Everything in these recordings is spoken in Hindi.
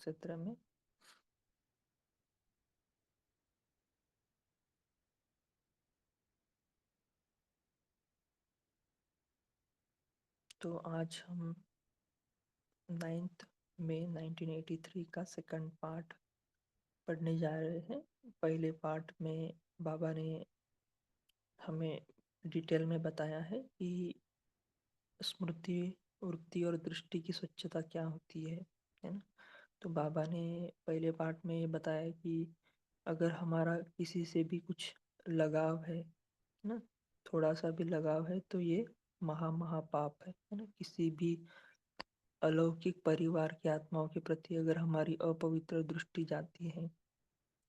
क्षेत्र में। तो आज हम 9 मई 1983 का सेकंड पार्ट पढ़ने जा रहे हैं। पहले पार्ट में बाबा ने हमें डिटेल में बताया है कि स्मृति, वृत्ति और दृष्टि की स्वच्छता क्या होती है ना। तो बाबा ने पहले पार्ट में ये बताया कि अगर हमारा किसी से भी कुछ लगाव है ना, थोड़ा सा भी लगाव है, तो ये महापाप है ना। किसी भी अलौकिक परिवार की आत्माओं के प्रति अगर हमारी अपवित्र दृष्टि जाती है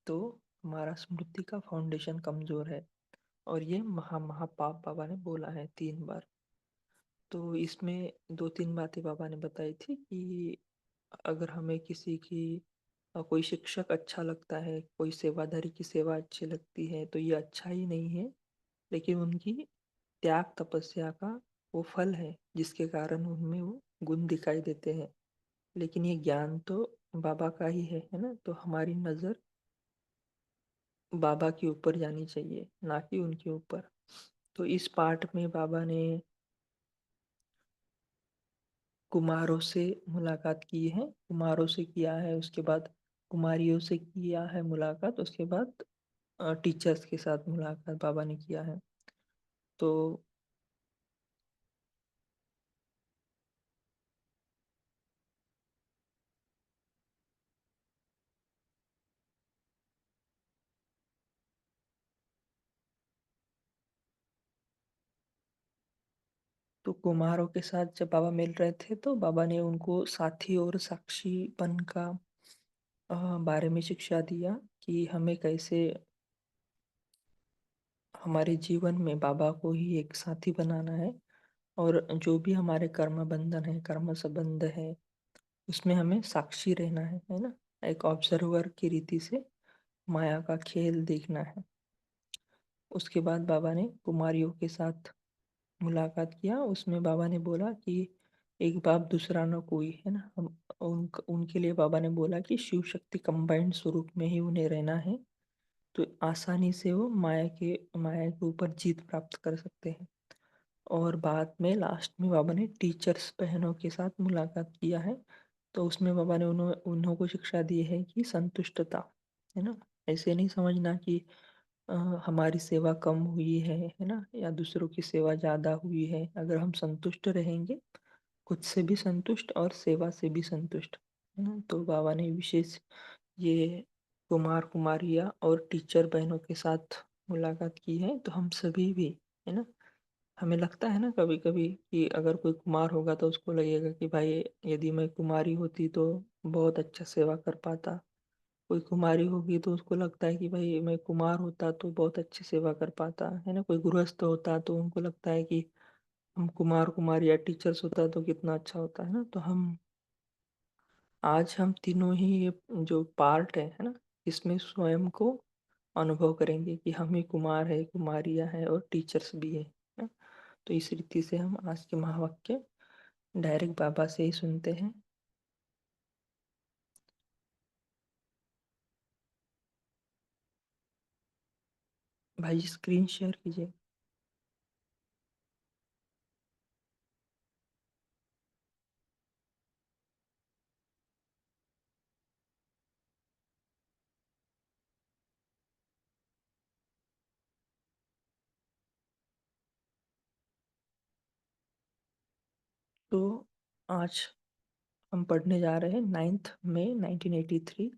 तो हमारा स्मृति का फाउंडेशन कमजोर है, और ये महापाप बाबा ने बोला है 3 बार। तो इसमें 2-3 बातें बाबा ने बताई थी कि अगर हमें किसी की कोई शिक्षक अच्छा लगता है, कोई सेवाधारी की सेवा अच्छी लगती है, तो ये अच्छा ही नहीं है, लेकिन उनकी त्याग तपस्या का वो फल है जिसके कारण उनमें वो गुण दिखाई देते हैं। लेकिन ये ज्ञान तो बाबा का ही है ना। तो हमारी नज़र बाबा के ऊपर जानी चाहिए, ना कि उनके ऊपर। तो इस पाठ में बाबा ने कुमारों से मुलाकात की है, कुमारों से किया है, उसके बाद कुमारियों से किया है मुलाकात, उसके बाद टीचर्स के साथ मुलाकात बाबा ने किया है। तो कुम्हारों के साथ जब बाबा मिल रहे थे तो बाबा ने उनको साथी और साक्षीपन का बारे में शिक्षा दिया कि हमें कैसे हमारे जीवन में बाबा को ही एक साथी बनाना है, और जो भी हमारे कर्म बंधन है, कर्म संबंध है, उसमें हमें साक्षी रहना है ना। एक ऑब्जर्वर की रीति से माया का खेल देखना है। उसके बाद बाबा ने कुमारियों के साथ मुलाकात किया। उसमें बाबा ने बोला कि एक बाप दूसरा न कोई, है ना। हम उनके लिए बाबा ने बोला कि शिव शक्ति कंबाइंड स्वरूप में ही उन्हें रहना है, तो आसानी से वो माया के ऊपर जीत प्राप्त कर सकते हैं। और बाद में लास्ट में बाबा ने टीचर्स बहनों के साथ मुलाकात किया है। तो उसमें बाबा ने उन्हों को शिक्षा दी है कि संतुष्टता, है ना। ऐसे नहीं समझना कि अ, हमारी सेवा कम हुई है ना, या दूसरों की सेवा ज़्यादा हुई है। अगर हम संतुष्ट रहेंगे, खुद से भी संतुष्ट और सेवा से भी संतुष्ट, है ना। तो बाबा ने विशेष ये कुमार कुमारियाँ और टीचर बहनों के साथ मुलाकात की है। तो हम सभी भी, है ना, हमें लगता है ना कभी कभी कि अगर कोई कुमार होगा तो उसको लगेगा कि भाई यदि मैं कुमारी होती तो बहुत अच्छा सेवा कर पाता। कोई कुमारी होगी तो उसको लगता है कि भाई मैं कुमार होता तो बहुत अच्छी सेवा कर पाता, है ना। कोई गृहस्थ होता तो उनको लगता है कि हम कुमार कुमारी या टीचर्स होता तो कितना अच्छा होता, है ना। तो हम तीनों ही ये जो पार्ट है ना, इसमें स्वयं को अनुभव करेंगे कि हम ही कुमार है, कुमारियाँ हैं और टीचर्स भी है ना। तो इस रीति से हम आज के महावाक्य डायरेक्ट बाबा से ही सुनते हैं। भाई स्क्रीन शेयर कीजिए। तो आज हम पढ़ने जा रहे हैं 9 मई 1983,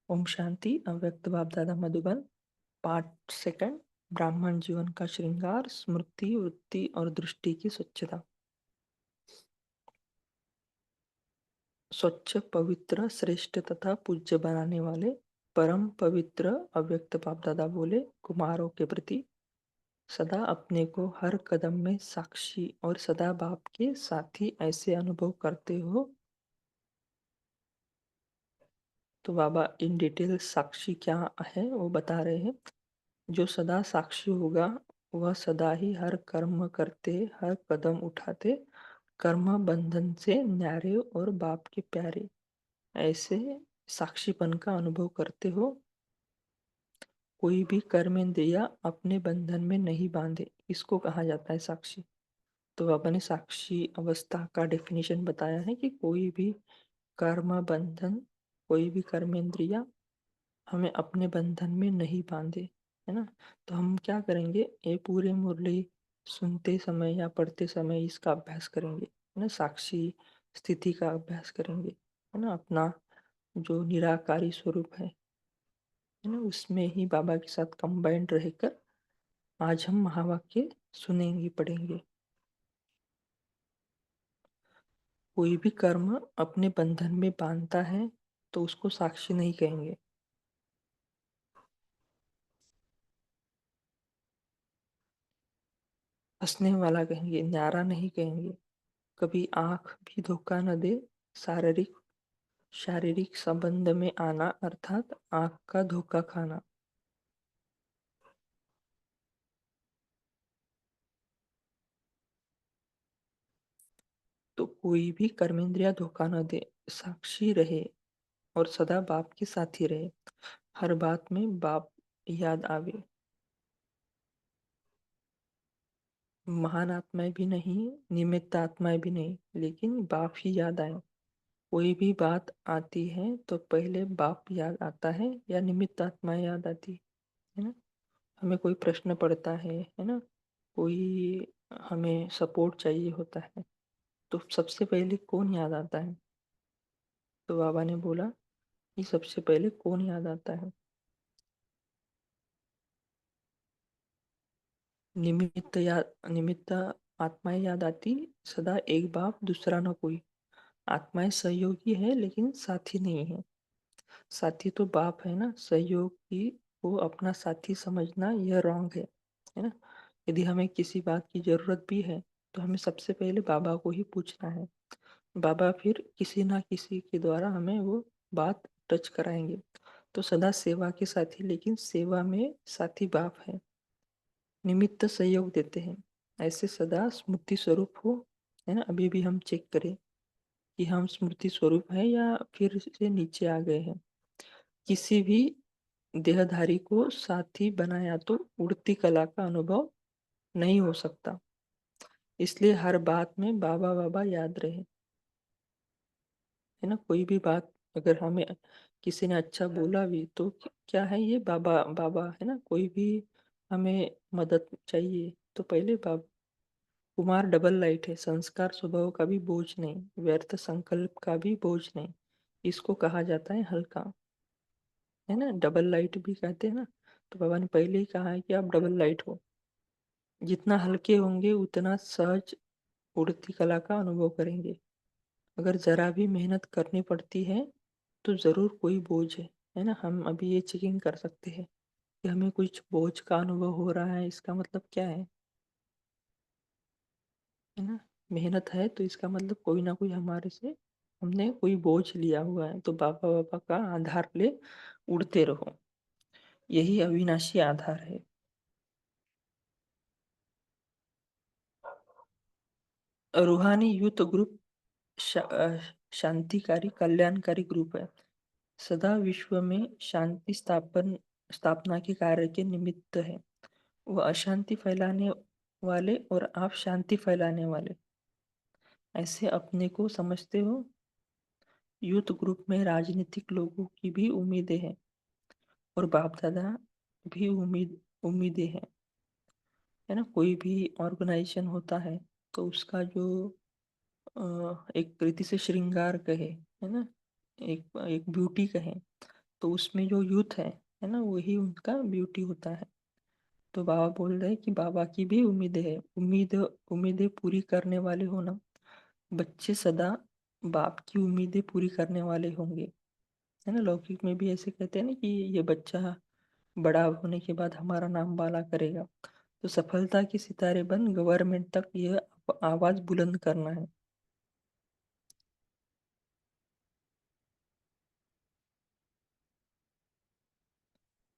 ओम शांति अव्यक्त बाप दादा मधुबन, पार्ट सेकंड, ब्राह्मण जीवन का श्रृंगार, स्मृति, वृत्ति और दृष्टि की स्वच्छता। स्वच्छ, पवित्र, श्रेष्ठ तथा पूज्य बनाने वाले परम पवित्र अव्यक्त बाप दादा बोले, कुमारों के प्रति सदा अपने को हर कदम में साक्षी और सदा बाप के साथी ऐसे अनुभव करते हो। तो बाबा इन डिटेल साक्षी क्या है वो बता रहे हैं। जो सदा साक्षी होगा वह सदा ही हर कर्म करते, हर कदम उठाते, कर्म बंधन से न्यारे और बाप के प्यारे ऐसे साक्षीपन का अनुभव करते हो। कोई भी कर्मेंद्रिया अपने बंधन में नहीं बांधे, इसको कहा जाता है साक्षी। तो बाबा ने साक्षी अवस्था का डेफिनेशन बताया है कि कोई भी कर्म बंधन, कोई भी कर्मेंद्रिया हमें अपने बंधन में नहीं बांधे, है ना। तो हम क्या करेंगे, ये पूरे मुरली सुनते समय या पढ़ते समय इसका अभ्यास करेंगे, है ना। साक्षी स्थिति का अभ्यास करेंगे, है ना। अपना जो निराकारी स्वरूप है ना, उसमें ही बाबा के साथ कंबाइंड रहकर आज हम महावाक्य सुनेंगे, पढ़ेंगे। कोई भी कर्म अपने बंधन में बांधता है तो उसको साक्षी नहीं कहेंगे। हंसने वाला कहेंगे, न्यारा नहीं कहेंगे। कभी आंख भी धोखा न दे। शारीरिक शारीरिक संबंध में आना अर्थात आंख का धोखा खाना। तो कोई भी कर्मेंद्रिया धोखा न दे, साक्षी रहे और सदा बाप के साथ ही रहे। हर बात में बाप याद आवे। महान आत्माएं भी नहीं, निमित्त आत्माएं भी नहीं, लेकिन बाप ही याद आए। कोई भी बात आती है तो पहले बाप याद आता है या निमित्त आत्माएं याद आती है ना। हमें कोई प्रश्न पड़ता है ना, कोई हमें सपोर्ट चाहिए होता है, तो सबसे पहले कौन याद आता है। तो बाबा ने बोला कि सबसे पहले कौन याद आता है। निमित्त आत्माएं याद आती। सदा एक बाप दूसरा न कोई। आत्माएं सहयोगी है लेकिन साथी नहीं है। साथी तो बाप है ना, सहयोगी को अपना साथी समझना यह रॉन्ग है ना। यदि हमें किसी बात की जरूरत भी है तो हमें सबसे पहले बाबा को ही पूछना है। बाबा फिर किसी ना किसी के द्वारा हमें वो बात टच कराएंगे। तो सदा सेवा के साथी, लेकिन सेवा में साथी बाप है, निमित्त सहयोग देते हैं। ऐसे सदा स्मृति स्वरूप हो, है ना। अभी भी हम चेक करें कि हम स्मृति स्वरूप है या फिर से नीचे आ गए हैं। किसी भी देहधारी को साथी बनाया तो उड़ती कला का अनुभव नहीं हो सकता। इसलिए हर बात में बाबा बाबा याद रहे, है ना। कोई भी बात अगर हमें किसी ने अच्छा बोला भी तो क्या है, ये बाबा बाबा है ना। कोई भी हमें मदद चाहिए तो पहले बाबा। कुमार डबल लाइट है, संस्कार स्वभाव का भी बोझ नहीं, व्यर्थ संकल्प का भी बोझ नहीं। इसको कहा जाता है हल्का, है ना। डबल लाइट भी कहते हैं ना। तो बाबा ने पहले ही कहा है कि आप डबल लाइट हो। जितना हल्के होंगे उतना सहज उड़ती कला का अनुभव करेंगे। अगर जरा भी मेहनत करनी पड़ती है तो जरूर कोई बोझ है ना। हम अभी ये चेकिंग कर सकते हैं कि हमें कुछ बोझ का अनुभव हो रहा है, इसका मतलब क्या है ना। मेहनत है तो इसका मतलब कोई ना कोई हमारे से हमने कोई बोझ लिया हुआ है। तो बाबा बाबा का आधार ले उड़ते रहो, यही अविनाशी आधार है। रूहानी यूथ ग्रुप शांतिकारी कल्याणकारी ग्रुप है। सदा विश्व में शांति स्थापना के कार्य के निमित्त है। वह अशांति फैलाने वाले और आप शांति फैलाने वाले, ऐसे अपने को समझते हो। यूथ ग्रुप में राजनीतिक लोगों की भी उम्मीदें हैं और बाप दादा भी उम्मीदें हैं, है ना। कोई भी ऑर्गेनाइजेशन होता है तो उसका जो एक रीति से श्रृंगार कहे, है ना, एक एक ब्यूटी कहे, तो उसमें जो यूथ है ना, वही उनका ब्यूटी होता है। तो बाबा बोल रहे हैं कि बाबा की भी उम्मीदें है। उम्मीदें पूरी करने वाले हो ना। बच्चे सदा बाप की उम्मीदें पूरी करने वाले होंगे, है ना। लौकिक में भी ऐसे कहते हैं ना कि ये बच्चा बड़ा होने के बाद हमारा नाम बाला करेगा। तो सफलता के सितारे बन गवर्नमेंट तक यह आवाज बुलंद करना है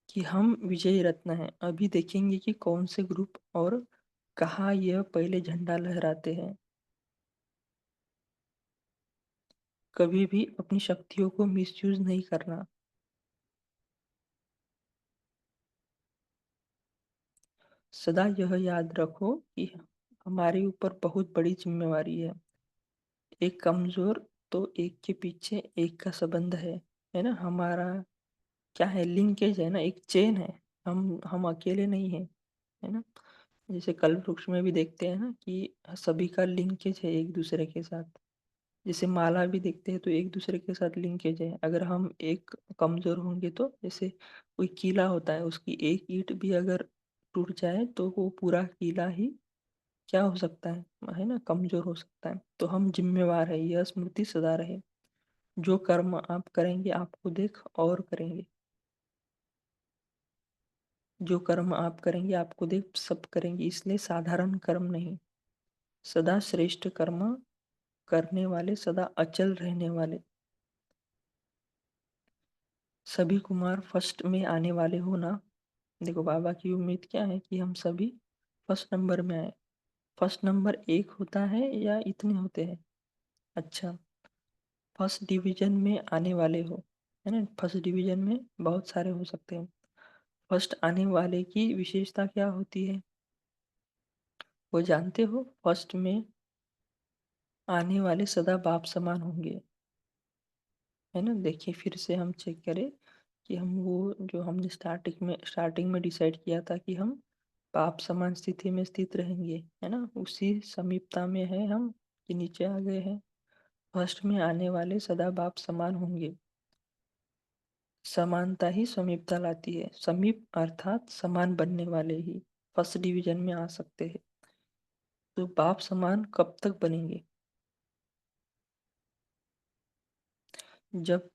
कि हम विजयी रत्न हैं। अभी देखेंगे कि कौन से ग्रुप और कहाँ यह पहले झंडा लहराते हैं। कभी भी अपनी शक्तियों को मिसयूज़ नहीं करना। सदा यह याद रखो कि हमारे ऊपर बहुत बड़ी ज़िम्मेवारी है। एक कमज़ोर तो एक के पीछे एक का संबंध है ना? हमारा क्या है, लिंकेज है ना, एक चेन है। हम अकेले नहीं हैं, है ना? जैसे कल्पवृक्ष में भी देखते हैं ना कि सभी का लिंकेज है एक-दूसरे के साथ। जैसे माला भी देखते हैं तो एक-दूसरे के साथ लिंकेज है। अगर हम एक कमज़ोर होंगे तो जैसे कोई किला होता है, उसकी एक ईंट भी अगर टूट जाए तो वो पूरा किला ही क्या हो सकता है ना? कमज़ोर हो सकता है। तो हम ज़िम्मेवार हैं, यह स्मृति सदा रहे। जो कर्म आप करेंगे आपको देख और करेंगे। जो कर्म आप करेंगे आपको देख सब करेंगे, इसलिए साधारण कर्म नहीं, सदा श्रेष्ठ कर्म करने वाले, सदा अचल रहने वाले। सभी कुमार फर्स्ट में आने वाले हो ना। देखो बाबा की उम्मीद क्या है कि हम सभी फर्स्ट नंबर में आए। फर्स्ट नंबर एक होता है या इतने होते हैं? अच्छा, फर्स्ट डिवीजन में आने वाले हो, है ना? फर्स्ट डिवीजन में बहुत सारे हो सकते हैं। फर्स्ट आने वाले की विशेषता क्या होती है, वो जानते हो? फर्स्ट में आने वाले सदा बाप समान होंगे, है ना? देखिए फिर से हम चेक करें कि हम वो जो हमने स्टार्टिंग में डिसाइड किया था कि हम बाप समान स्थिति में स्थित रहेंगे, है ना? उसी समीपता में है हम कि नीचे आ गए हैं। फर्स्ट में आने वाले सदा बाप समान होंगे। समानता ही समीपता लाती है। समीप अर्थात समान बनने वाले ही फर्स्ट डिवीजन में आ सकते हैं। तो बाप समान कब तक बनेंगे? जब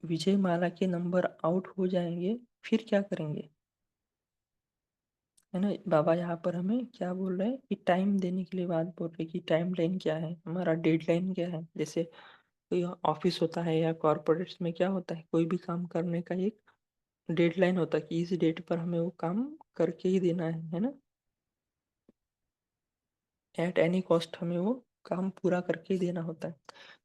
विजय माला के नंबर आउट हो जाएंगे, फिर क्या करेंगे, है ना? बाबा यहाँ पर हमें क्या बोल रहे हैं कि टाइम देने के लिए बात बोल रहे हैं कि टाइम लाइन क्या है, हमारा डेडलाइन क्या है। जैसे कोई ऑफिस होता है या कॉर्पोरेट्स में क्या होता है, कोई भी काम करने का एक डेडलाइन होता है कि इस डेट पर हमें वो काम करके ही देना है ना? एट एनी कॉस्ट हमें वो काम पूरा करके ही देना होता है।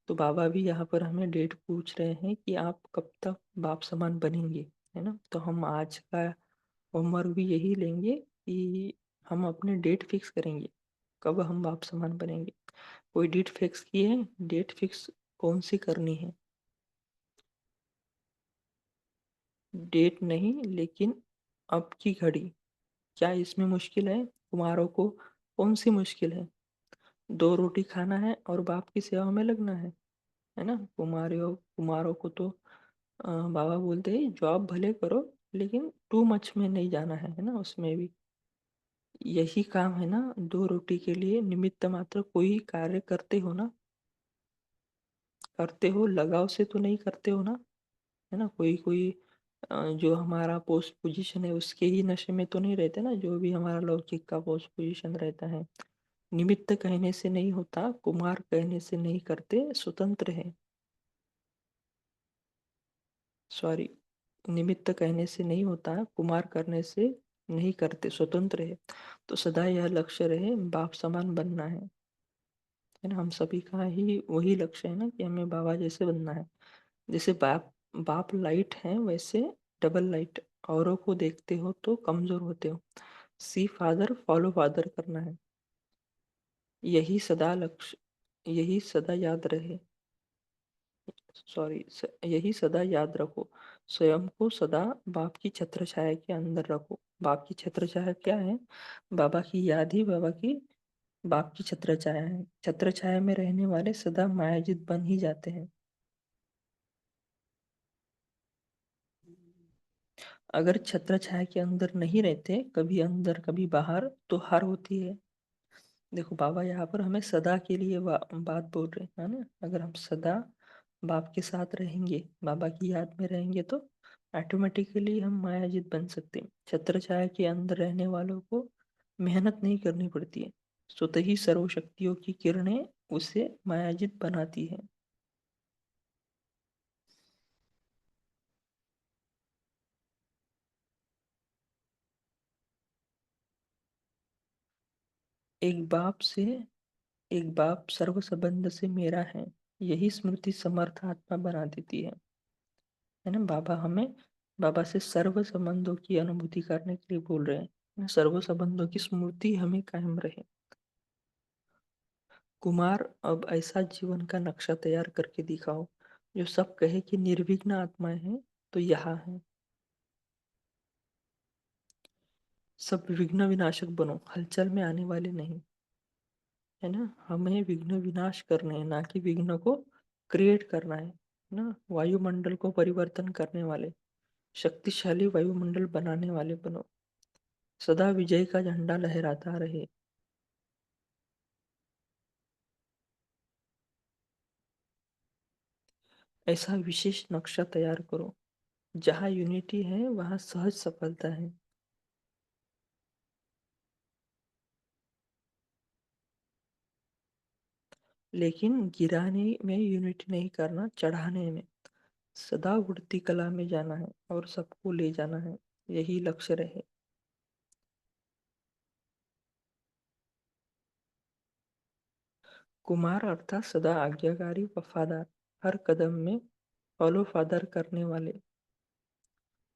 तो बाबा भी यहाँ पर हमें डेट पूछ रहे हैं कि आप कब तक बाप समान बनेंगे, है ना? तो हम आज का होमवर्क भी यही लेंगे कि हम अपने डेट फिक्स करेंगे, कब हम बाप समान बनेंगे। कोई डेट फिक्स की है? डेट फिक्स कौन सी करनी है? डेट नहीं, लेकिन अब की घड़ी। क्या इसमें मुश्किल है? कुम्हारों को कौन सी मुश्किल है? 2 रोटी खाना है और बाप की सेवा में लगना है ना? कुम्हारों को तो बाबा बोलते हैं जॉब भले करो लेकिन टू मच में नहीं जाना है ना? उसमें भी यही काम है ना, 2 रोटी के लिए निमित्त मात्र कोई कार्य करते हो ना? करते हो लगाव से तो नहीं करते हो ना? है ना? कोई कोई जो हमारा पोस्ट पोजीशन है उसके ही नशे में तो नहीं रहते ना, जो भी हमारा लौकिक का पोस्ट पोजीशन रहता है। निमित्त कहने से नहीं होता, कुमार कहने से नहीं करते, स्वतंत्र है। सॉरी, निमित्त कहने से नहीं होता, कुमार करने से नहीं करते, स्वतंत्र है। तो सदा यह लक्ष्य रहे, बाप समान बनना है ना? हम सभी का ही वही लक्ष्य है ना कि हमें बाबा जैसे बनना है। जैसे बाप बाप लाइट है वैसे डबल लाइट, औरों को देखते हो तो कमजोर होते हो। सी फादर फॉलो फादर करना है। यही सदा लक्ष्य, यही सदा याद रहे। यही सदा याद रखो। स्वयं को सदा बाप की छत्र छाया के अंदर रखो। बाप की छत्र छाया क्या है? बाबा की याद ही बाबा की बाप की छत्र छाया है। छत्र छाया में रहने वाले सदा मायाजित बन ही जाते हैं। अगर छत्र छाया के अंदर नहीं रहते, कभी अंदर कभी बाहर, तो हार होती है। देखो बाबा यहाँ पर हमें सदा के लिए बात बोल रहे हैं, है ना? अगर हम सदा बाप के साथ रहेंगे, बाबा की याद में रहेंगे तो ऑटोमेटिकली हम मायाजित बन सकते हैं। छत्र छाया के अंदर रहने वालों को मेहनत नहीं करनी पड़ती है, स्वतः ही सर्वशक्तियों की किरणें उसे मायाजित बनाती है। एक बाप से एक बाप सर्व संबंध से मेरा है। यही स्मृति समर्थ आत्मा बना देती है ना। बाबा से सर्व संबंधों की अनुभूति करने के लिए बोल रहे हैं ना, सर्व संबंधों की स्मृति हमें कायम रहे। कुमार, अब ऐसा जीवन का नक्शा तैयार करके दिखाओ जो सब कहे कि निर्विघ्न आत्माएं हैं तो यहाँ है। सब विघ्न विनाशक बनो, हलचल में आने वाले नहीं, है ना। हमें विघ्न विनाश करने हैं, ना कि विघ्न को क्रिएट करना है ना। वायुमंडल को परिवर्तन करने वाले, शक्तिशाली वायुमंडल बनाने वाले बनो। सदा विजय का झंडा लहराता रहे। ऐसा विशेष नक्शा तैयार करो, जहाँ यूनिटी है वहाँ सहज सफलता है। लेकिन गिराने में यूनिटी नहीं करना, चढ़ाने में। सदा उड़ती कला में जाना है और सबको ले जाना है, यही लक्ष्य रहे। कुमार अर्थात सदा आज्ञाकारी, वफादार, हर कदम में फॉलो फादर करने वाले।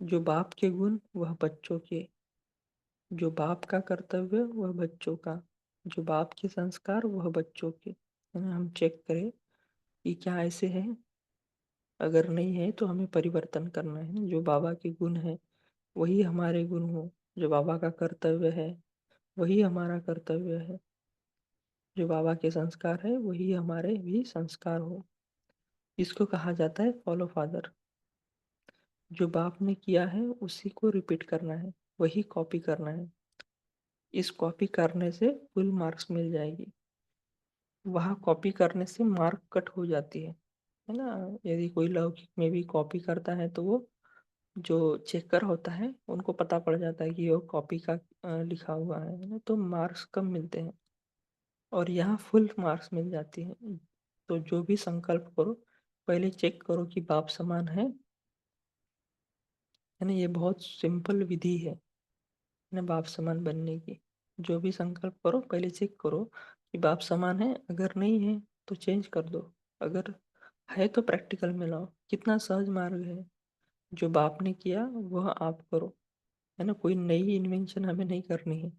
जो बाप के गुण वह बच्चों के, जो बाप का कर्तव्य वह बच्चों का, जो बाप के संस्कार वह बच्चों के, है ना। हम चेक करें कि क्या ऐसे है। अगर नहीं है तो हमें परिवर्तन करना है। जो बाबा के गुण है वही हमारे गुण हो, जो बाबा का कर्तव्य है वही हमारा कर्तव्य है, जो बाबा के संस्कार है वही हमारे भी संस्कार हो। इसको कहा जाता है फॉलो फादर। जो बाप ने किया है उसी को रिपीट करना है, वही कॉपी करना है। इस कॉपी करने से फुल मार्क्स मिल जाएगी। वहाँ कॉपी करने से मार्क कट हो जाती है ना। यदि कोई लौकिक में भी कॉपी करता है तो वो जो चेकर होता है उनको पता पड़ जाता है कि वो कॉपी का लिखा हुआ है ना, तो मार्क्स कम मिलते हैं। और यहाँ फुल मार्क्स मिल जाती हैं। तो जो भी संकल्प करो पहले चेक करो कि बाप समान है ना। ये बहुत सिंपल विधि है ना बाप समान बनने की। जो भी संकल्प करो पहले चेक करो कि बाप समान है, अगर नहीं है तो चेंज कर दो, अगर है तो प्रैक्टिकल में लाओ। कितना सहज मार्ग है। जो बाप ने किया वह आप करो, है ना। कोई नई इन्वेंशन हमें नहीं करनी है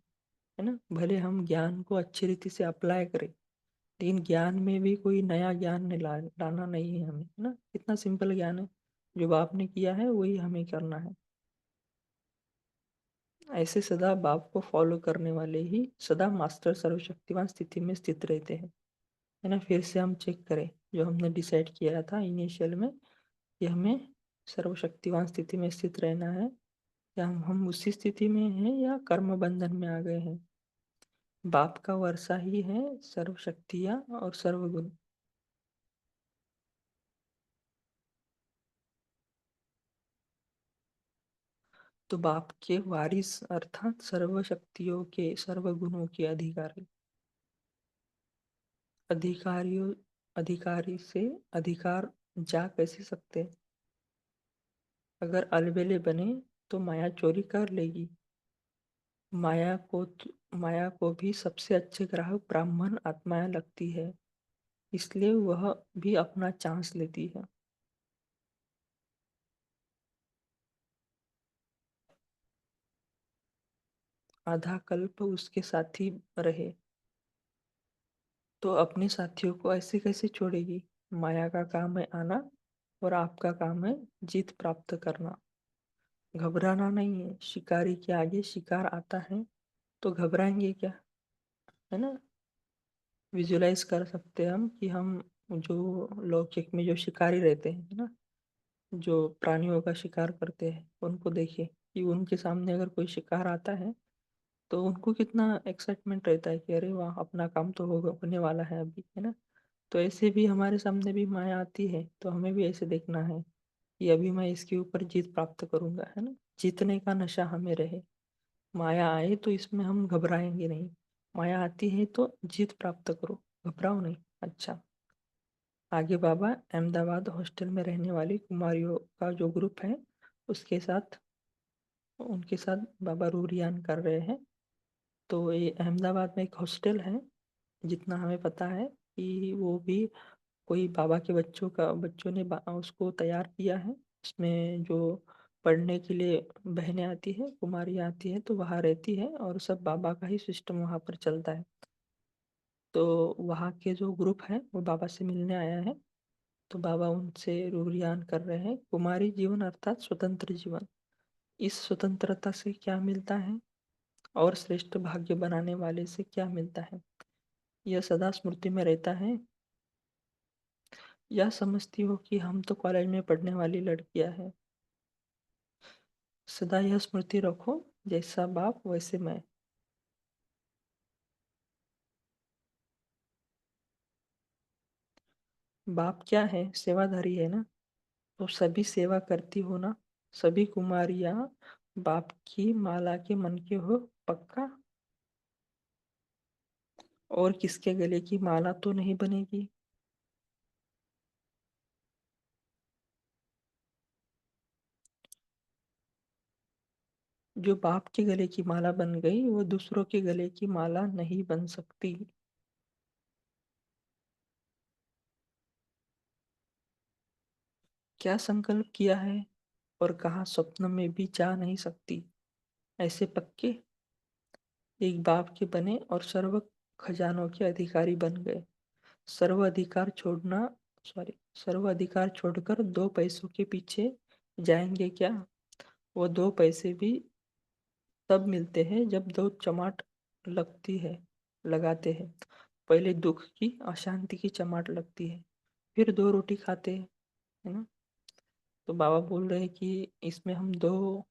ना। भले हम ज्ञान को अच्छी रीति से अप्लाई करें, लेकिन ज्ञान में भी कोई नया ज्ञान नहीं लाना नहीं है हमें, है ना। कितना सिंपल ज्ञान है। जो बाप ने किया है वही हमें करना है। ऐसे सदा बाप को फॉलो करने वाले ही सदा मास्टर सर्वशक्तिवान स्थिति में स्थित रहते हैं, है ना। फिर से हम चेक करें जो हमने डिसाइड किया था इनिशियल में कि हमें सर्वशक्तिवान स्थिति में स्थित रहना है, या हम उसी स्थिति में हैं या कर्म बंधन में आ गए हैं। बाप का वर्षा ही है सर्व शक्तियाँ और सर्वगुण। तो बाप के वारिस अर्थात सर्व शक्तियों के सर्व गुणों के अधिकारी। अधिकारियों अधिकारी से अधिकार जा कैसे सकते। अगर अलबेले बने तो माया चोरी कर लेगी। माया को भी सबसे अच्छे ग्राहक ब्राह्मण आत्माएं लगती है, इसलिए वह भी अपना चांस लेती है। आधा कल्प उसके साथी रहे तो अपने साथियों को ऐसे कैसे छोड़ेगी। माया का काम है आना और आपका काम है जीत प्राप्त करना। घबराना नहीं है, शिकारी के आगे शिकार आता है तो घबराएंगे क्या, है ना। विजुलाइज कर सकते हैं हम कि हम जो लौकिक में जो शिकारी रहते हैं ना, जो प्राणियों का शिकार करते हैं, उनको देखिए कि उनके सामने अगर कोई शिकार आता है तो उनको कितना एक्साइटमेंट रहता है कि अरे वाह अपना काम तो होने वाला है अभी, है ना। तो ऐसे भी हमारे सामने भी माया आती है तो हमें भी ऐसे देखना है कि अभी मैं इसके ऊपर जीत प्राप्त करूंगा, है ना। जीतने का नशा हमें रहे। माया आए तो इसमें हम घबराएंगे नहीं। माया आती है तो जीत प्राप्त करो, घबराओ नहीं। अच्छा, आगे बाबा अहमदाबाद हॉस्टल में रहने वाली कुमारियों का जो ग्रुप है उसके साथ उनके साथ बाबा रूरियान कर रहे हैं। तो ये अहमदाबाद में एक हॉस्टल है, जितना हमें पता है कि वो भी कोई बाबा के बच्चों ने उसको तैयार किया है। इसमें जो पढ़ने के लिए बहनें आती हैं, कुमारियाँ आती हैं, तो वहाँ रहती है और सब बाबा का ही सिस्टम वहाँ पर चलता है। तो वहाँ के जो ग्रुप है वो बाबा से मिलने आया है। तो बाबा उनसे रूबरियान कर रहे हैं, कुमारी जीवन अर्थात स्वतंत्र जीवन। इस स्वतंत्रता से क्या मिलता है और श्रेष्ठ भाग्य बनाने वाले से क्या मिलता है, यह सदा स्मृति में रहता है। यह समझती हो कि हम तो कॉलेज में पढ़ने वाली लड़कियां हैं। सदा यह स्मृति रखो, जैसा बाप वैसे मैं। बाप क्या है, सेवाधारी है ना। तो सभी सेवा करती हो ना। सभी कुमारियां बाप की माला के मन के हो पक्का। और किसके गले की माला तो नहीं बनेगी। जो बाप के गले की माला बन गई वो दूसरों के गले की माला नहीं बन सकती। क्या संकल्प किया है और कहा स्वप्न में भी जा नहीं सकती। ऐसे पक्के एक बाप के बने और सर्व खजानों के अधिकारी बन गए। सर्व अधिकार छोड़ना सॉरी सर्व अधिकार छोड़कर दो पैसों के पीछे जाएंगे क्या। वो दो पैसे भी तब मिलते हैं जब दो चमाट लगती है लगाते हैं। पहले दुख की अशांति की चमाट लगती है, फिर दो रोटी खाते हैं, है ना। तो बाबा बोल रहे हैं कि इसमें हम दो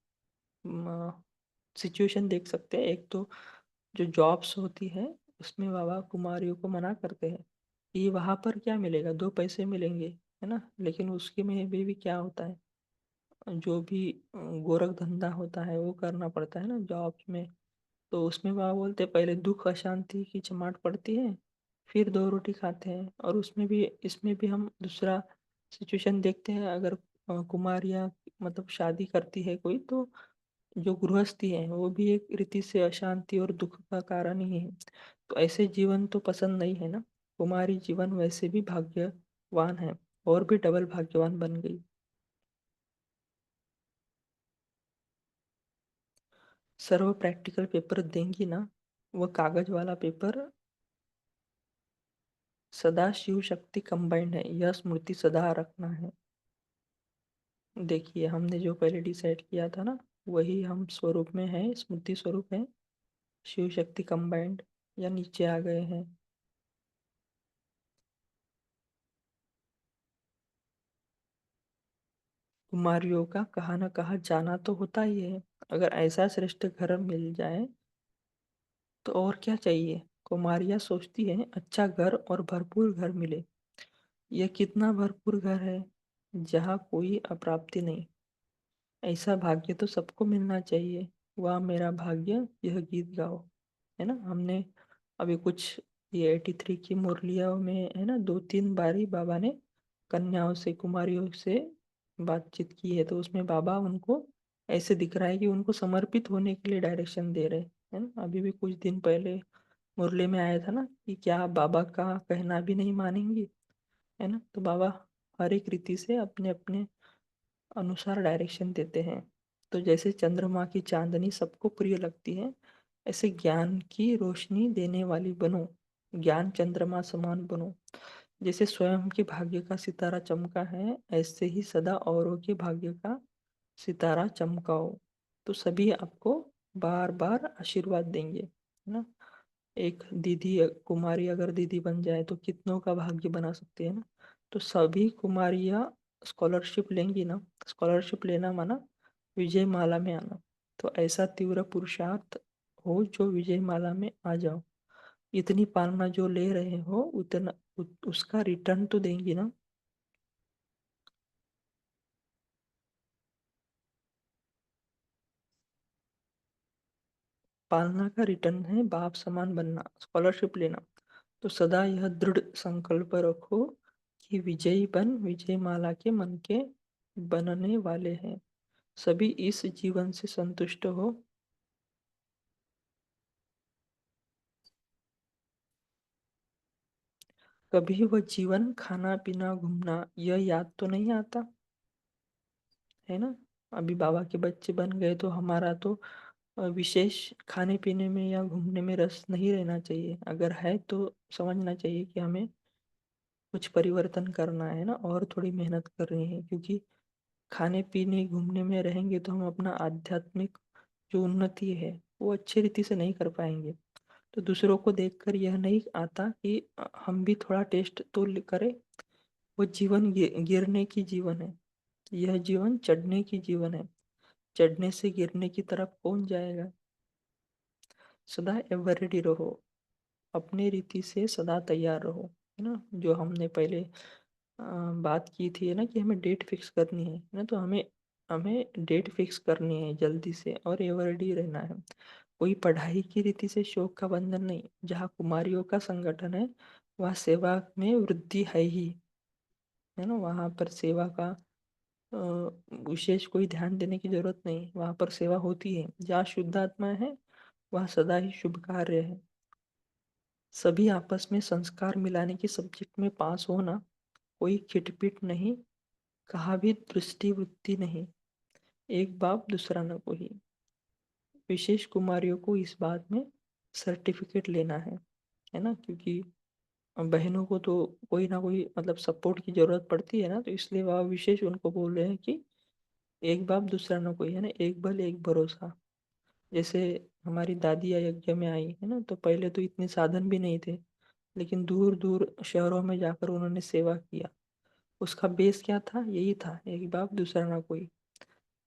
सिचुएशन देख सकते हैं। एक तो जो जॉब्स होती है उसमें बाबा कुमारियों को मना करते हैं कि वहां पर क्या मिलेगा, दो पैसे मिलेंगे, है ना। लेकिन उसके में भी क्या होता है, जो भी गोरख धंधा होता है वो करना पड़ता है ना जॉब्स में। तो उसमें बाबा बोलते हैं पहले दुख अशांति की चमाट पड़ती है, फिर दो रोटी खाते हैं। और उसमें भी इसमें भी हम दूसरा सिचुएशन देखते हैं। अगर कुमारियाँ मतलब शादी करती है कोई, तो जो गृहस्थी है वो भी एक रीति से अशांति और दुख का कारण ही है। तो ऐसे जीवन तो पसंद नहीं है ना। कुमारी जीवन वैसे भी भाग्यवान है, और भी डबल भाग्यवान बन गई। सर वो प्रैक्टिकल पेपर देंगी ना, वो कागज वाला पेपर सदा शिव शक्ति कंबाइंड है, यह स्मृति सदा रखना है। देखिए हमने जो पहले डिसाइड किया था ना, वही हम स्वरूप में है, स्मृति स्वरूप है। शिव शक्ति कंबाइंड या नीचे आ गए हैं। कुमारियों का कहाँ न कहाँ जाना तो होता ही है। अगर ऐसा श्रेष्ठ घर मिल जाए तो और क्या चाहिए। कुमारियाँ सोचती हैं अच्छा घर और भरपूर घर मिले। यह कितना भरपूर घर है, जहाँ कोई अप्राप्ति नहीं। ऐसा भाग्य तो सबको मिलना चाहिए। वाह मेरा भाग्य, यह गीत गाओ, है ना। हमने अभी कुछ ये 83 की मुरलियों में है ना, दो तीन बारी बाबा ने कन्याओं से कुमारियों से बातचीत की है। तो उसमें बाबा उनको ऐसे दिख रहा है कि उनको समर्पित होने के लिए डायरेक्शन दे रहे हैं, है ना। अभी भी कुछ दिन पहले मुरली में आया था ना कि क्या आप बाबा का कहना भी नहीं मानेंगी, है ना। तो बाबा हर एक रीति से अपने अपने अनुसार डायरेक्शन देते हैं। तो जैसे चंद्रमा की चांदनी सबको प्रिय लगती है, ऐसे ज्ञान की रोशनी देने वाली बनो। ज्ञान चंद्रमा समान बनो। जैसे स्वयं के भाग्य का सितारा चमका है, ऐसे ही सदा औरों के भाग्य का सितारा चमकाओ। तो सभी आपको बार बार आशीर्वाद देंगे, है ना। एक दीदी कुमारी अगर दीदी बन जाए तो कितनों का भाग्य बना सकती है ना। तो सभी कुमारियाँ स्कॉलरशिप लेंगी ना। स्कॉलरशिप लेना माना विजय माला में आना। तो ऐसा तीव्र पुरुषार्थ हो जो विजय माला में आ जाओ। इतनी पालना जो ले रहे हो उतना उसका रिटर्न तो देंगी ना। पालना का रिटर्न है बाप समान बनना, स्कॉलरशिप लेना। तो सदा यह दृढ़ संकल्प रखो कि विजयी बन विजय माला के मन के बनने वाले हैं। सभी इस जीवन से संतुष्ट हो। कभी वह जीवन, खाना पीना, घूमना, यह याद तो नहीं आता, है ना? अभी बाबा के बच्चे बन गए तो हमारा तो विशेष खाने पीने में या घूमने में रस नहीं रहना चाहिए। अगर है तो समझना चाहिए कि हमें कुछ परिवर्तन करना है ना, और थोड़ी मेहनत करनी है, क्योंकि खाने पीने घूमने में रहेंगे तो हम अपना आध्यात्मिक जो उन्नति है वो अच्छी रीति से नहीं कर पाएंगे। तो दूसरों को देखकर यह नहीं आता कि हम भी थोड़ा टेस्ट तो करें। वो जीवन गिरने की जीवन है, यह जीवन चढ़ने की जीवन है। चढ़ने से गिरने की तरफ कौन जाएगा? सदा एवर रेडी रहो, अपनी रीति से सदा तैयार रहो, है ना? जो हमने पहले बात की थी, है ना, कि हमें डेट फिक्स करनी है ना, तो हमें हमें डेट फिक्स करनी है जल्दी से, और एवर रेडी रहना है। कोई पढ़ाई की रीति से शौक का बंधन नहीं। जहाँ कुमारियों का संगठन है वहाँ सेवा में वृद्धि है ही, है ना? वहाँ पर सेवा का विशेष कोई ध्यान देने की जरूरत नहीं, वहाँ पर सेवा होती है। जहाँ शुद्ध आत्मा है वहाँ सदा ही शुभ कार्य है। सभी आपस में संस्कार मिलाने की सब्जेक्ट में पास होना, कोई खिटपिट नहीं, कहा भी दृष्टि वृत्ति नहीं, एक बाप दूसरा न कोई। विशेष कुमारियों को इस बात में सर्टिफिकेट लेना है ना, क्योंकि बहनों को तो कोई ना कोई मतलब सपोर्ट की जरूरत पड़ती है ना, तो इसलिए वह विशेष उनको बोल रहे हैं कि एक बाप दूसरा न कोई, है ना, एक बल एक भरोसा। जैसे हमारी दादी अयोध्या में आई, है ना, तो पहले तो इतने साधन भी नहीं थे, लेकिन दूर दूर शहरों में जाकर उन्होंने सेवा किया। उसका बेस क्या था? यही था, एक बाप दूसरा ना कोई।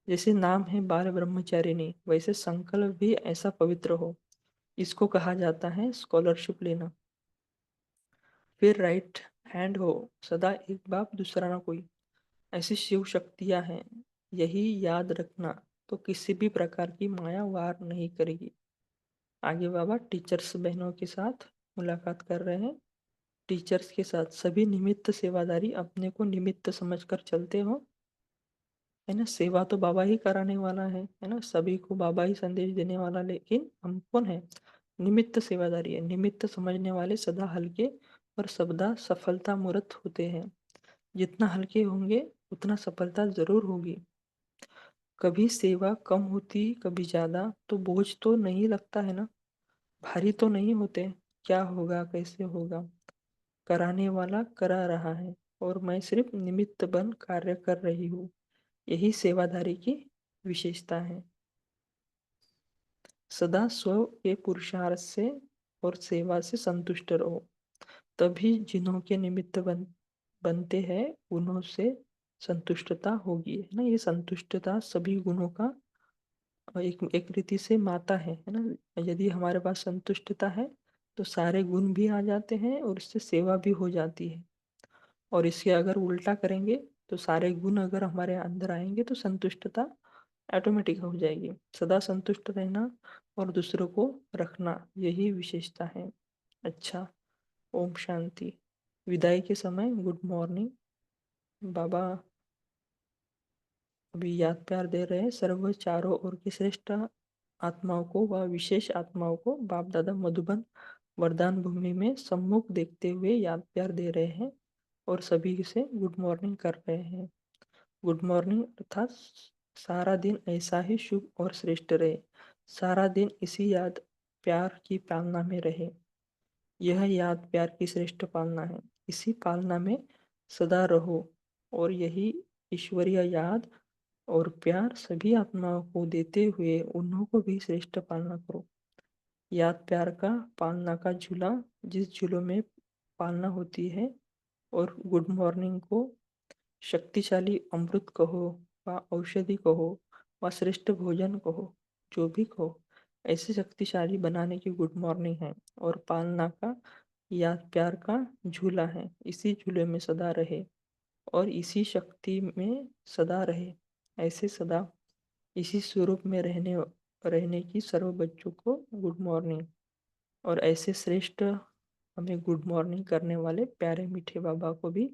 जैसे नाम है बाल ब्रह्मचारिणी, वैसे संकल्प भी ऐसा पवित्र हो। इसको कहा जाता है स्कॉलरशिप लेना। फिर राइट हैंड हो, सदा एक बाप दूसरा ना कोई। ऐसी शिव शक्तियां हैं, यही याद रखना, तो किसी भी प्रकार की माया वार नहीं करेगी। आगे बाबा टीचर्स बहनों के साथ मुलाकात कर रहे हैं। टीचर्स के साथ सभी निमित्त सेवादारी अपने को निमित्त समझकर चलते हो, है ना? सेवा तो बाबा ही कराने वाला है ना? सभी को बाबा ही संदेश देने वाला, लेकिन हम कौन है? निमित्त सेवादारी है। निमित्त समझने वाले सदा हल्के और सदा सफलता मूर्त होते हैं। जितना हल्के होंगे उतना सफलता जरूर होगी। कभी सेवा कम होती, कभी ज्यादा, तो बोझ तो नहीं लगता है ना? भारी तो नहीं होते। क्या होगा, कैसे होगा? कराने वाला करा रहा है और मैं सिर्फ निमित्त बन कार्य कर रही हूँ। यही सेवाधारी की विशेषता है। सदा स्व के पुरुषार्थ से और सेवा से संतुष्ट रहो, तभी जिन्हों के निमित्त बनते हैं उन्हों से संतुष्टता होगी, है ना? ये संतुष्टता सभी गुणों का एक एक रीति से माता है ना? यदि हमारे पास संतुष्टता है तो सारे गुण भी आ जाते हैं और इससे सेवा भी हो जाती है। और इसके अगर उल्टा करेंगे तो सारे गुण अगर हमारे अंदर आएंगे तो संतुष्टता ऑटोमेटिक हो जाएगी। सदा संतुष्ट रहना और दूसरों को रखना, यही विशेषता है। अच्छा, ओम शांति। विदाई के समय गुड मॉर्निंग। बाबा अभी याद प्यार दे रहे हैं सर्व चारों ओर की श्रेष्ठ आत्माओं को व विशेष आत्माओं को। बाप दादा मधुबन वरदान भूमि में सम्मुख देखते हुए याद प्यार दे रहे हैं और सभी से गुड मॉर्निंग कर रहे हैं। गुड मॉर्निंग अर्थात सारा दिन ऐसा ही शुभ और श्रेष्ठ रहे, सारा दिन इसी याद प्यार की पालना में रहे। यह याद प्यार की श्रेष्ठ पालना है, इसी पालना में सदा रहो, और यही ईश्वरीय याद और प्यार सभी आत्माओं को देते हुए उन्हों को भी श्रेष्ठ पालना करो। याद प्यार का पालना का झूला, जिस झूलों में पालना होती है, और गुड मॉर्निंग को शक्तिशाली अमृत कहो व औषधि कहो व श्रेष्ठ भोजन कहो, जो भी कहो, ऐसे शक्तिशाली बनाने की गुड मॉर्निंग है। और पालना का याद प्यार का झूला है, इसी झूले में सदा रहे और इसी शक्ति में सदा रहे। ऐसे सदा इसी स्वरूप में रहने की सर्व बच्चों को गुड मॉर्निंग। और ऐसे श्रेष्ठ हमें गुड मॉर्निंग करने वाले प्यारे मीठे बाबा को भी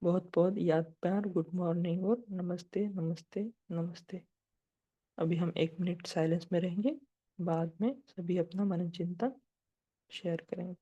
बहुत बहुत याद प्यार गुड मॉर्निंग और नमस्ते नमस्ते नमस्ते। अभी हम 1 मिनट साइलेंस में रहेंगे, बाद में सभी अपना मन चिंतन शेयर करेंगे।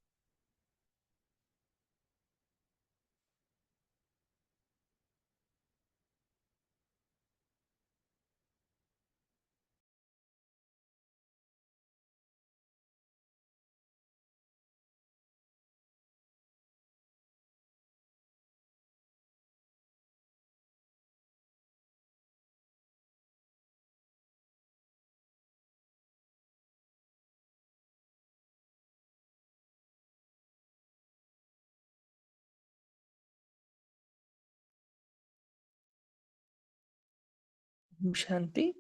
ओम शांति।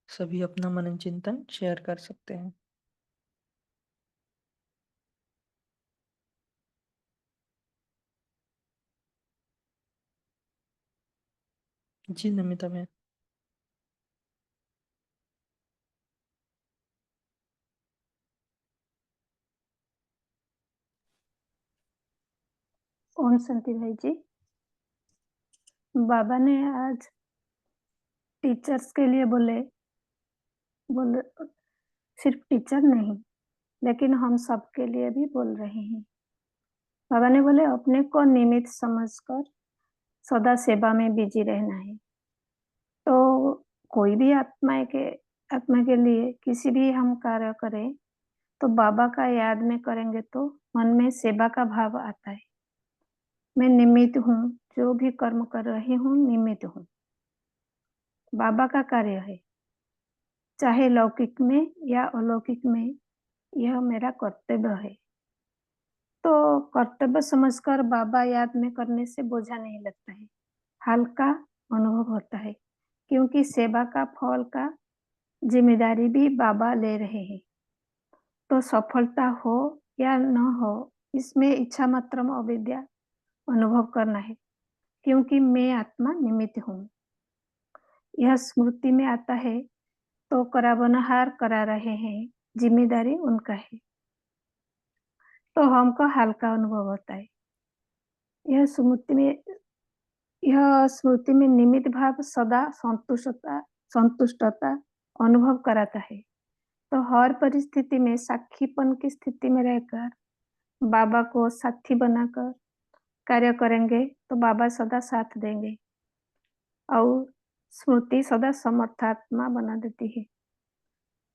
सभी अपना मनन चिंतन शेयर कर सकते हैं। जी नमिता में। ओम शांति भाई जी। बाबा ने आज टीचर्स के लिए बोले सिर्फ टीचर नहीं, लेकिन हम सबके लिए भी बोल रहे हैं। बाबा ने बोले अपने को निमित्त समझकर सदा सेवा में बिजी रहना है। तो कोई भी आत्मा के लिए किसी भी हम कार्य करें तो बाबा का याद में करेंगे तो मन में सेवा का भाव आता है। मैं निमित्त हूँ, जो भी कर्म कर रही हूँ निमित्त हूँ, बाबा का कार्य है, चाहे लौकिक में या अलौकिक में, यह मेरा कर्तव्य है। तो कर्तव्य समझकर बाबा याद में करने से बोझा नहीं लगता है, हल्का अनुभव होता है, क्योंकि सेवा का फल का जिम्मेदारी भी बाबा ले रहे हैं। तो सफलता हो या न हो, इसमें इच्छा मात्र अविद्या अनुभव करना है, क्योंकि मैं आत्मा निमित्त हूँ। यह स्मृति में आता है तो कराबनहार करा रहे हैं, जिम्मेदारी उनका है, तो हमको हल्का अनुभव होता है। यह स्मृति में निमित्त भाव सदा संतुष्टता अनुभव कराता है। तो हर परिस्थिति में साक्षीपन की स्थिति में रहकर बाबा को साथी बनाकर कार्य करेंगे तो बाबा सदा साथ देंगे और स्मृति सदा समर्थात्मा बना देती है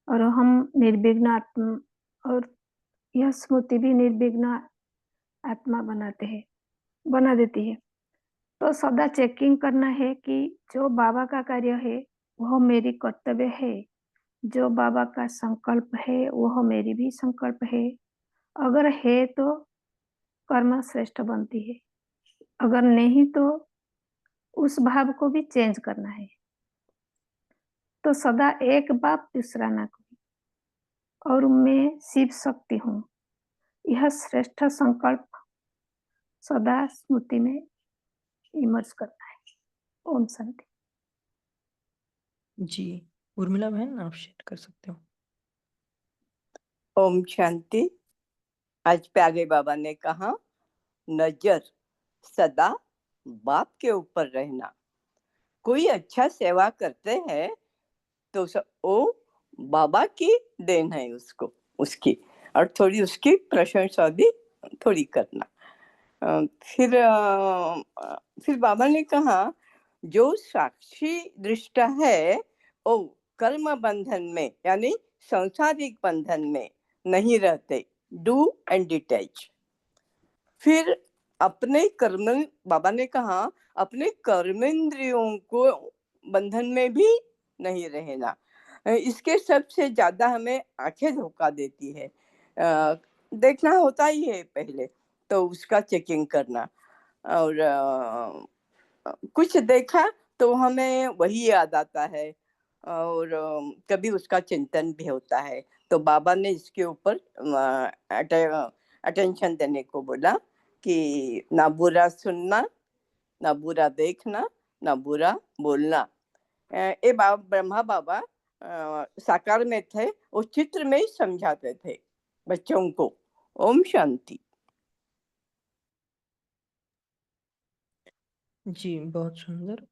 और हम निर्विघ्न आत्मा, और यह स्मृति भी निर्विघ्न आत्मा बना देती है। तो सदा चेकिंग करना है कि जो बाबा का कार्य है वह मेरी कर्तव्य है, जो बाबा का संकल्प है वह मेरी भी संकल्प है। अगर है तो कर्म श्रेष्ठ बनती है, अगर नहीं तो उस भाव को भी चेंज करना है। तो सदा एक बाप दूसरा ना कोई, और मैं शिव शक्ति हूँ, यह श्रेष्ठ संकल्प सदा स्मृति में इमर्ज करना है। ओम शांति। जी उर्मिला बहन, आप शेयर कर सकते हो। ओम शांति। आज प्यारे बाबा ने कहा नजर सदा बाप के ऊपर रहना। कोई अच्छा सेवा करते हैं तो वो बाबा की देन है, उसकी और थोड़ी उसकी प्रशंसा भी थोड़ी करना। फिर बाबा ने कहा जो साक्षी दृष्टा है वो कर्म बंधन में यानी सांसारिक बंधन में नहीं रहते, डू एंड डिटैच। फिर बाबा ने कहा अपने कर्मेंद्रियों को बंधन में भी नहीं रहना। इसके सबसे ज्यादा हमें आंखें धोखा देती है। देखना होता ही है पहले, तो उसका चेकिंग करना, और कुछ देखा तो हमें वही याद आता है और कभी उसका चिंतन भी होता है। तो बाबा ने इसके ऊपर अटेंशन देने को बोला कि ना बुरा सुनना, ना बुरा देखना, ना बुरा बोलना। ये ब्रह्मा बाबा साकार में थे, वो चित्र में ही समझाते थे बच्चों को। ओम शांति। जी बहुत सुंदर।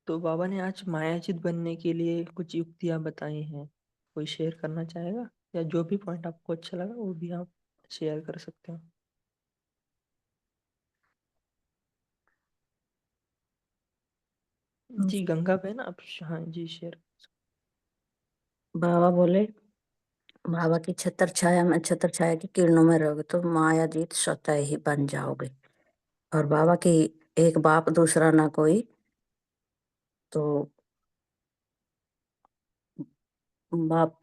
तो बाबा ने आज मायाचित बनने के लिए कुछ युक्तियां बताई हैं, कोई शेयर करना चाहेगा? या जो भी पॉइंट आपको अच्छा लगा वो भी आप शेयर कर सकते हो। जी गंगा बहन, आप हाँ जी शेयर। बाबा बोले बाबा की छत्र छाया की किरणों में रहोगे तो माया जीत स्वतः ही बन जाओगे। और बाबा की एक बाप दूसरा ना कोई, तो बाप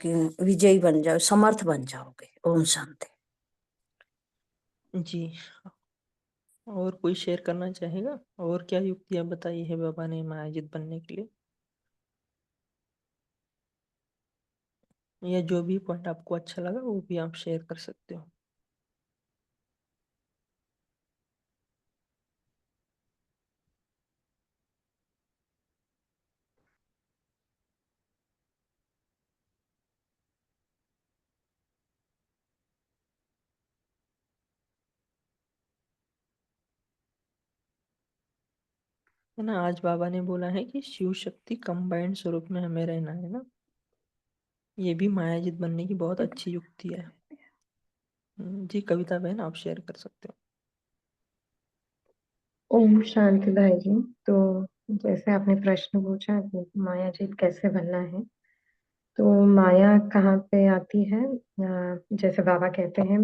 की विजयी बन जाओ, समर्थ बन जाओगे। ओम शांति। जी और कोई शेयर करना चाहेगा? और क्या युक्तियाँ बताई है बाबा ने मायाजित बनने के लिए? या जो भी पॉइंट आपको अच्छा लगा वो भी आप शेयर कर सकते हो। है ना, आज बाबा ने बोला है कि शिव शक्ति कंबाइंड स्वरूप में हमें रहना है ना। ये भी मायाजित बनने की बहुत अच्छी युक्ति है। जी कविता बहन, आप शेयर कर सकते हो। ओम शांति भाई जी। तो जैसे आपने प्रश्न पूछा कि माया जीत कैसे बनना है, तो माया कहाँ पे आती है? जैसे बाबा कहते हैं,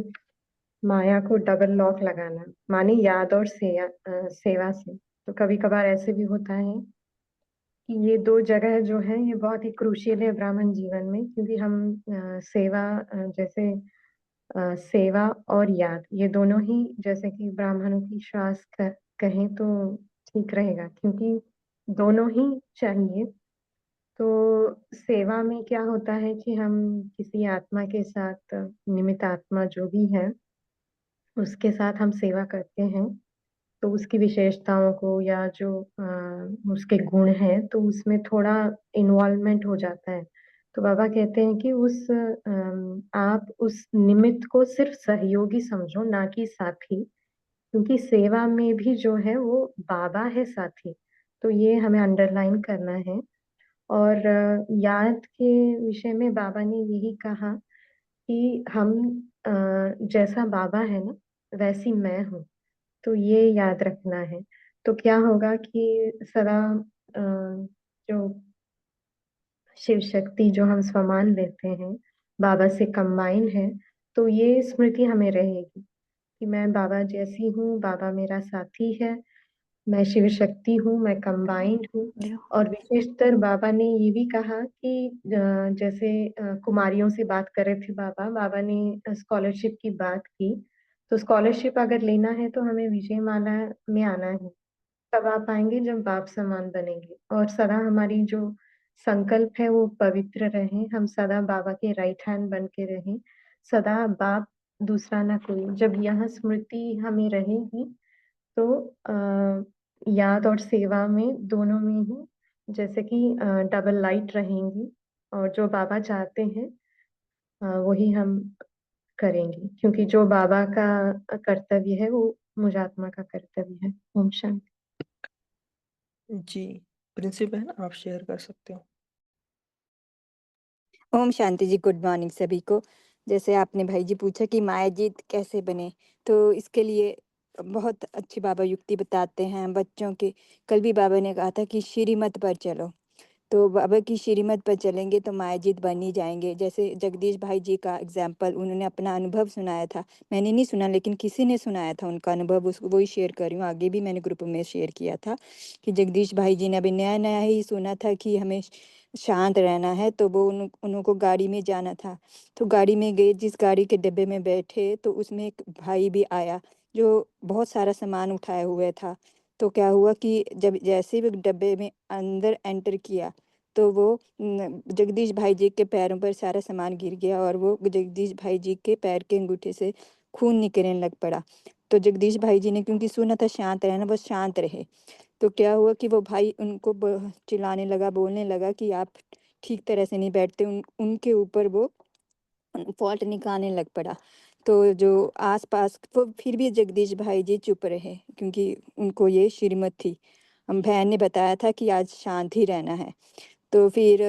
माया को डबल लॉक लगाना, मानी याद और सेवा से। तो कभी कभार ऐसे भी होता है कि ये दो जगह जो है ये बहुत ही क्रूशियल है ब्राह्मण जीवन में, क्योंकि हम सेवा जैसे सेवा और याद, ये दोनों ही जैसे कि ब्राह्मणों की श्वास कहें तो ठीक रहेगा, क्योंकि दोनों ही चाहिए। तो सेवा में क्या होता है कि हम किसी आत्मा के साथ, निमित्त आत्मा जो भी है उसके साथ हम सेवा करते हैं, तो उसकी विशेषताओं को या जो उसके गुण हैं तो उसमें थोड़ा इन्वॉल्वमेंट हो जाता है। तो बाबा कहते हैं कि आप उस निमित्त को सिर्फ सहयोगी समझो, ना कि साथी, क्योंकि सेवा में भी जो है वो बाबा है साथी। तो ये हमें अंडरलाइन करना है। और याद के विषय में बाबा ने यही कहा कि हम जैसा बाबा है ना वैसी मैं हूँ, तो ये याद रखना है। तो क्या होगा कि सदा जो शिव शक्ति जो हम स्वमान लेते हैं बाबा से कंबाइन है, तो ये स्मृति हमें रहेगी कि मैं बाबा जैसी हूँ, बाबा मेरा साथी है, मैं शिव शक्ति हूँ, मैं कंबाइंड हूँ। और विशेषतर बाबा ने ये भी कहा कि जैसे कुमारियों से बात कर रहे थे बाबा, बाबा ने स्कॉलरशिप की बात की। तो स्कॉलरशिप अगर लेना है तो हमें विजय माला में आना है, तब आप आएंगे जब बाप समान बनेंगे। और सदा हमारी जो संकल्प है वो पवित्र रहे, हम सदा बाबा के राइट हैंड बन के रहें, सदा बाप दूसरा ना कोई। जब यह स्मृति हमें रहेगी तो याद और सेवा में दोनों में ही जैसे कि डबल लाइट रहेंगी, और जो बाबा चाहते हैं वही हम करेंगे, क्योंकि जो बाबा का कर्तव्य है वो मुझ आत्मा का कर्तव्य है। ओम शांति। जी प्रिंसिपल बहन, आप शेयर कर सकते हो। ओम शांति जी, गुड मॉर्निंग सभी को। जैसे आपने भाई जी पूछा कि मायाजीत कैसे बने, तो इसके लिए बहुत अच्छी बाबा युक्ति बताते हैं बच्चों के। कल भी बाबा ने कहा था कि श्रीमत पर चलो, तो बाबा की श्रीमत पर चलेंगे तो मायाजीत बन ही जाएंगे। जैसे जगदीश भाई जी का एग्जाम्पल, उन्होंने अपना अनुभव सुनाया था, मैंने नहीं सुना लेकिन किसी ने सुनाया था उनका अनुभव, उसको वही शेयर कर रही हूँ। आगे भी मैंने ग्रुप में शेयर किया था कि जगदीश भाई जी ने अभी नया नया ही सुना था कि हमें शांत रहना है, तो वो उनको गाड़ी में जाना था। तो गाड़ी में गए, जिस गाड़ी के डिब्बे में बैठे तो उसमें एक भाई भी आया जो बहुत सारा सामान उठाया हुआ था। तो क्या हुआ कि जब जैसे भी डब्बे में अंदर एंटर किया तो वो जगदीश भाई जी के पैरों पर सारा सामान गिर गया और वो जगदीश भाई जी के पैर के अंगूठे से खून निकलने लग पड़ा। तो जगदीश भाई जी ने क्योंकि सुना था शांत रहना, बस शांत रहे। तो क्या हुआ कि वो भाई उनको चिल्लाने लगा, बोलने लगा कि आप ठीक तरह से नहीं बैठते। उनके ऊपर वो फॉल्ट निकालने लग पड़ा। तो जो आसपास, वो फिर भी जगदीश भाई जी चुप रहे क्योंकि उनको ये श्रीमत थी। हम बहन ने बताया था कि आज शांत ही रहना है। तो फिर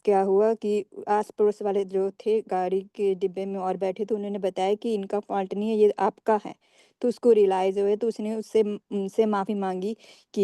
क्या हुआ कि आस पड़ोस वाले जो थे गाड़ी के डिब्बे में और बैठे थे, उन्होंने बताया कि इनका फॉल्ट नहीं है, ये आपका है। तो उसको रियलाइज़ हुआ, तो उसने उनसे माफ़ी मांगी कि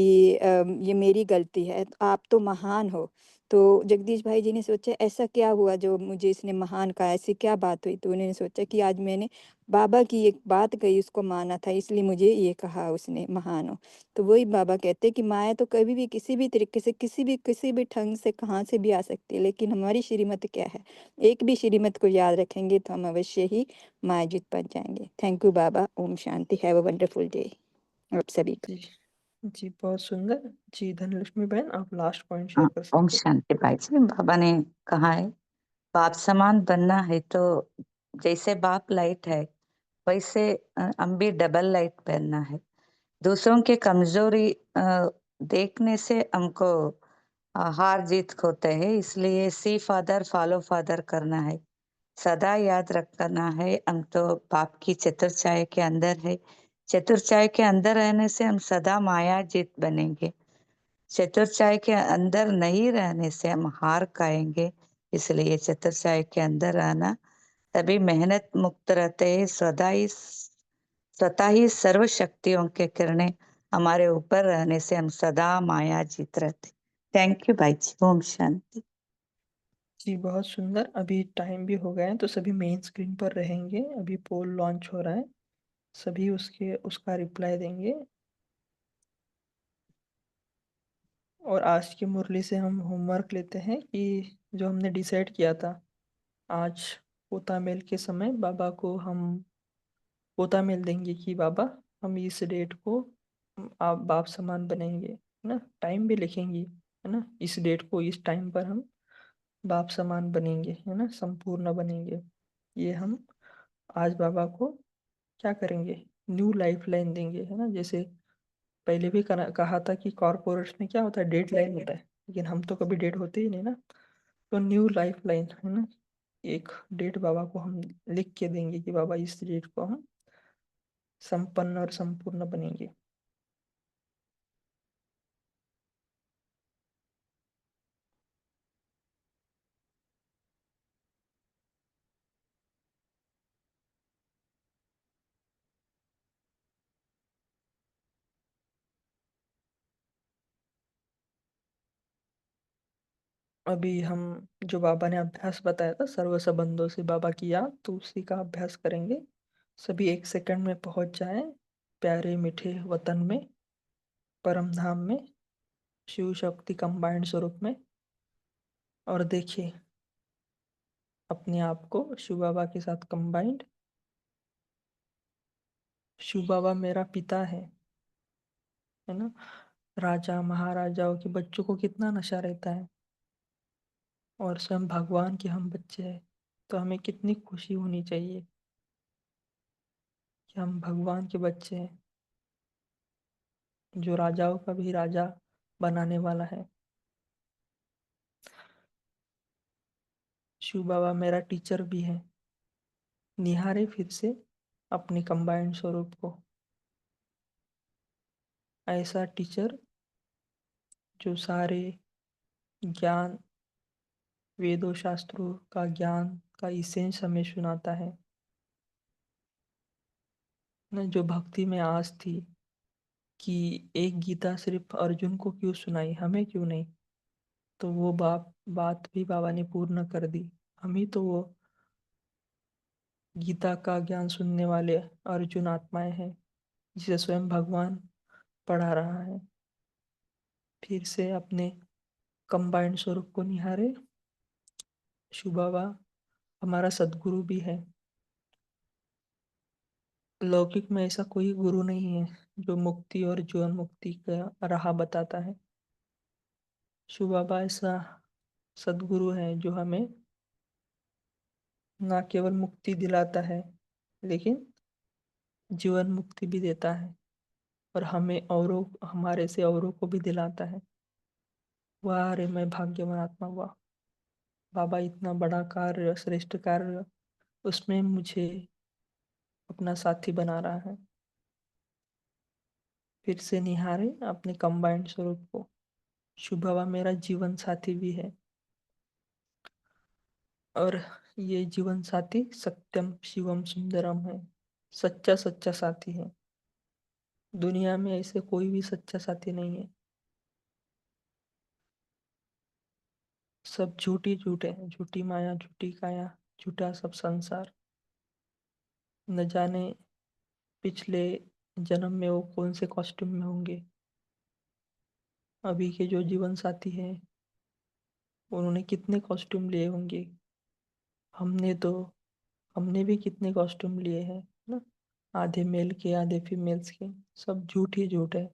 ये मेरी गलती है, आप तो महान हो। तो जगदीश भाई जी ने सोचा ऐसा क्या हुआ जो मुझे इसने महान कहा, ऐसी क्या बात हुई। तो उन्होंने सोचा कि आज मैंने बाबा की एक बात कही, उसको माना था, इसलिए मुझे ये कहा उसने महान हो। तो वही बाबा कहते हैं कि माया तो कभी भी किसी भी तरीके से, किसी भी ढंग से, कहाँ से भी आ सकती है, लेकिन हमारी श्रीमत क्या है, एक भी श्रीमत को याद रखेंगे तो हम अवश्य ही मायाजीत बन जाएंगे। थैंक यू बाबा। ओम शांति। Have a wonderful day. आप सभी का। जी जी, बहुत सुंदर। जी धनलक्ष्मी बहन, आप लास्ट पॉइंट शेयर कर ओम सकते हैं। शांति भाई जी। बाबा ने कहा है बाप समान बनना है तो जैसे बाप लाइट है वैसे हम भी डबल लाइट पहनना है। दूसरों की कमजोरी देखने से हमको हार जीत होते हैं, इसलिए सी फादर फॉलो फादर करना है। सदा याद रखना है हम तो बाप की चतुर के अंदर है। चतुर के अंदर रहने से हम सदा माया जीत बनेंगे। चतुर के अंदर नहीं रहने से हम हार खाएंगे। इसलिए चतुर के अंदर रहना, तभी मेहनत मुक्त रहते हैं। स्वतः ही सर्व शक्तियों के किरणें हमारे ऊपर रहने से हम सदा माया जीत रहते। थैंक यू भाई जी। ओम शांति। जी बहुत सुंदर। अभी टाइम भी हो गया है तो सभी मेन स्क्रीन पर रहेंगे। अभी पोल लॉन्च हो रहा है, सभी उसका रिप्लाई देंगे। और आज की मुरली से हम होमवर्क लेते हैं कि जो हमने डिसाइड किया था, आज पोता मेल के समय बाबा को हम पोता मेल देंगे कि बाबा हम इस डेट को आप बाप समान बनेंगे, है ना। टाइम भी लिखेंगे, है ना, इस डेट को इस टाइम पर हम बाप समान बनेंगे, है ना, संपूर्ण बनेंगे। ये हम आज बाबा को क्या करेंगे, न्यू लाइफ लाइन देंगे, है ना। जैसे पहले भी कहा था कि कॉर्पोरेट्स में क्या होता है, डेड लाइन होता है, लेकिन हम तो कभी डेड होते ही नहीं ना। तो न्यू लाइफ लाइन, है ना, एक डेट बाबा को हम लिख के देंगे कि बाबा इस डेट को हम संपन्न और संपूर्ण बनेंगे। अभी हम जो बाबा ने अभ्यास बताया था सर्व संबंधों से बाबा की याद, तो उसी का अभ्यास करेंगे। सभी 1 सेकंड में पहुंच जाएं प्यारे मीठे वतन में, परम धाम में, शिव शक्ति कंबाइंड स्वरूप में। और देखिए अपने आप को शिव बाबा के साथ कंबाइंड। शिव बाबा मेरा पिता है ना। राजा महाराजाओं के बच्चों को कितना नशा रहता है, और स्वयं भगवान के हम बच्चे हैं, तो हमें कितनी खुशी होनी चाहिए कि हम भगवान के बच्चे हैं, जो राजाओं का भी राजा बनाने वाला है। शिव बाबा मेरा टीचर भी है। निहारे फिर से अपने कंबाइंड स्वरूप को, ऐसा टीचर जो सारे ज्ञान, वेदों शास्त्रों का ज्ञान का इसेंस हमें सुनाता है ना। जो भक्ति में आस थी कि एक गीता सिर्फ अर्जुन को क्यों सुनाई, हमें क्यों नहीं, तो वो बात भी बाबा ने पूर्ण कर दी। हम ही तो वो गीता का ज्ञान सुनने वाले अर्जुन आत्माएं हैं, जिसे स्वयं भगवान पढ़ा रहा है। फिर से अपने कंबाइंड स्वरूप को निहारे। शिव बाबा हमारा सदगुरु भी है। लौकिक में ऐसा कोई गुरु नहीं है जो मुक्ति और जीवन मुक्ति का राह बताता है। शिव बाबा ऐसा सदगुरु है जो हमें ना केवल मुक्ति दिलाता है, लेकिन जीवन मुक्ति भी देता है, और हमें औरों, हमारे से औरों को भी दिलाता है। वाह रे मैं भाग्यवान आत्मा, वाह। बाबा इतना बड़ा कार्य, श्रेष्ठ कार्य, उसमें मुझे अपना साथी बना रहा है। फिर से निहारे अपने कंबाइंड स्वरूप को। शिव बाबा मेरा जीवन साथी भी है, और ये जीवन साथी सत्यम शिवम सुंदरम है, सच्चा सच्चा साथी है। दुनिया में ऐसे कोई भी सच्चा साथी नहीं है, सब झूठी झूठे हैं, झूठी माया, झूठी काया, झूठा सब संसार। न जाने पिछले जन्म में वो कौन से कॉस्ट्यूम में होंगे। अभी के जो जीवन साथी हैं उन्होंने कितने कॉस्ट्यूम लिए होंगे। हमने तो हमने भी कितने कॉस्ट्यूम लिए हैं ना। आधे मेल के आधे फीमेल्स के, सब झूठ ही झूठ है।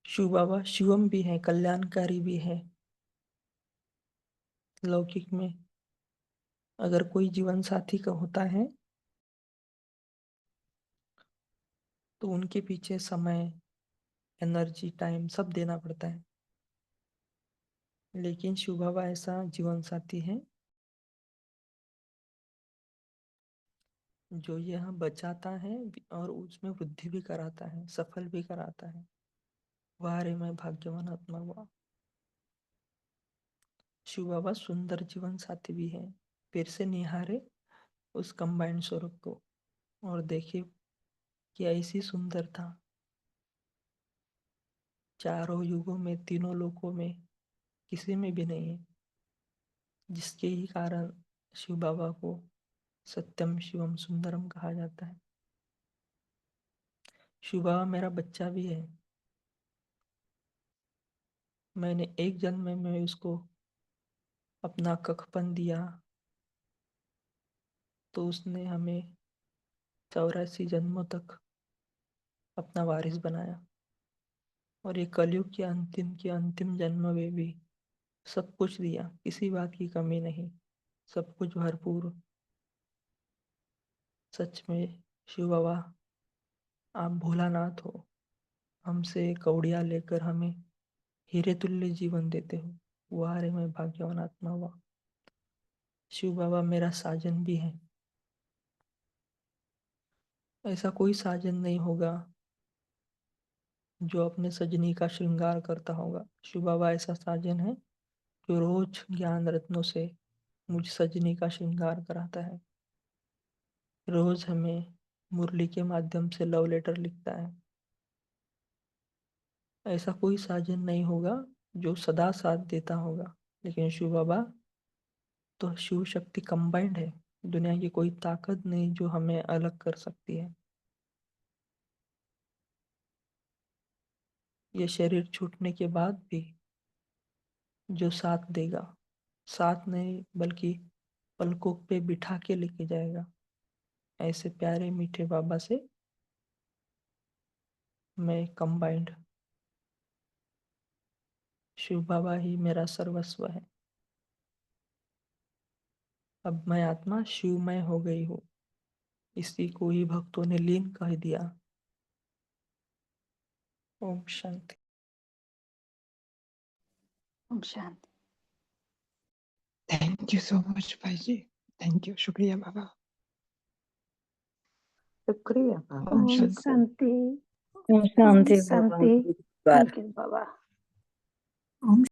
शिव बाबा शिवम भी है, कल्याणकारी भी है। लौकिक में अगर कोई जीवन साथी का होता है तो उनके पीछे समय, एनर्जी, टाइम सब देना पड़ता है। लेकिन शिव बाबा ऐसा जीवन साथी है जो यह बचाता है और उसमें वृद्धि भी कराता है, सफल भी कराता है। वाह रे मैं भाग्यवान आत्मा हुआ। शिव बाबा सुंदर जीवन साथी भी है। फिर से निहारे उस कंबाइंड स्वरूप को और देखे कि ऐसी सुंदरता चारों युगों में, तीनों लोकों में किसी में भी नहीं है, जिसके ही कारण शिव बाबा को सत्यम शिवम सुंदरम कहा जाता है। शिव बाबा मेरा बच्चा भी है। मैंने एक जन्म में उसको अपना कखपन दिया तो उसने हमें 84 जन्मों तक अपना वारिस बनाया, और ये कलयुग के अंतिम जन्म में भी सब कुछ दिया, किसी बात की कमी नहीं, सब कुछ भरपूर। सच में शिव बाबा आप भोलानाथ हो, हमसे कौड़िया लेकर हमें हीरे तुल्य जीवन देते हो। वाह रे मैं भाग्यवान आत्मा हुआ। शिव बाबा मेरा साजन भी है। ऐसा कोई साजन नहीं होगा जो अपने सजनी का श्रृंगार करता होगा। शिव बाबा ऐसा साजन है जो रोज ज्ञान रत्नों से मुझ सजनी का श्रृंगार कराता है। रोज हमें मुरली के माध्यम से लव लेटर लिखता है। ऐसा कोई साजन नहीं होगा जो सदा साथ देता होगा। लेकिन शिव बाबा तो शिव शक्ति कंबाइंड है। दुनिया की कोई ताकत नहीं जो हमें अलग कर सकती है। ये शरीर छूटने के बाद भी जो साथ देगा, साथ नहीं बल्कि पलकों पे बिठा के लेके जाएगा, ऐसे प्यारे मीठे बाबा से मैं कंबाइंड। शिव बाबा ही मेरा सर्वस्व है। अब मैं आत्मा शिवमय हो गई हूँ, इसी को ही भक्तों ने लीन कह दिया। Om Shanti. Om Shanti. Thank you so much भाई जी, थैंक यू, शुक्रिया बाबा। शुक्रिया बाबा। ओम ओम शांति। शांति। ओम ओम शांति बाबा। शांति। थैंक यू बाबा। ओम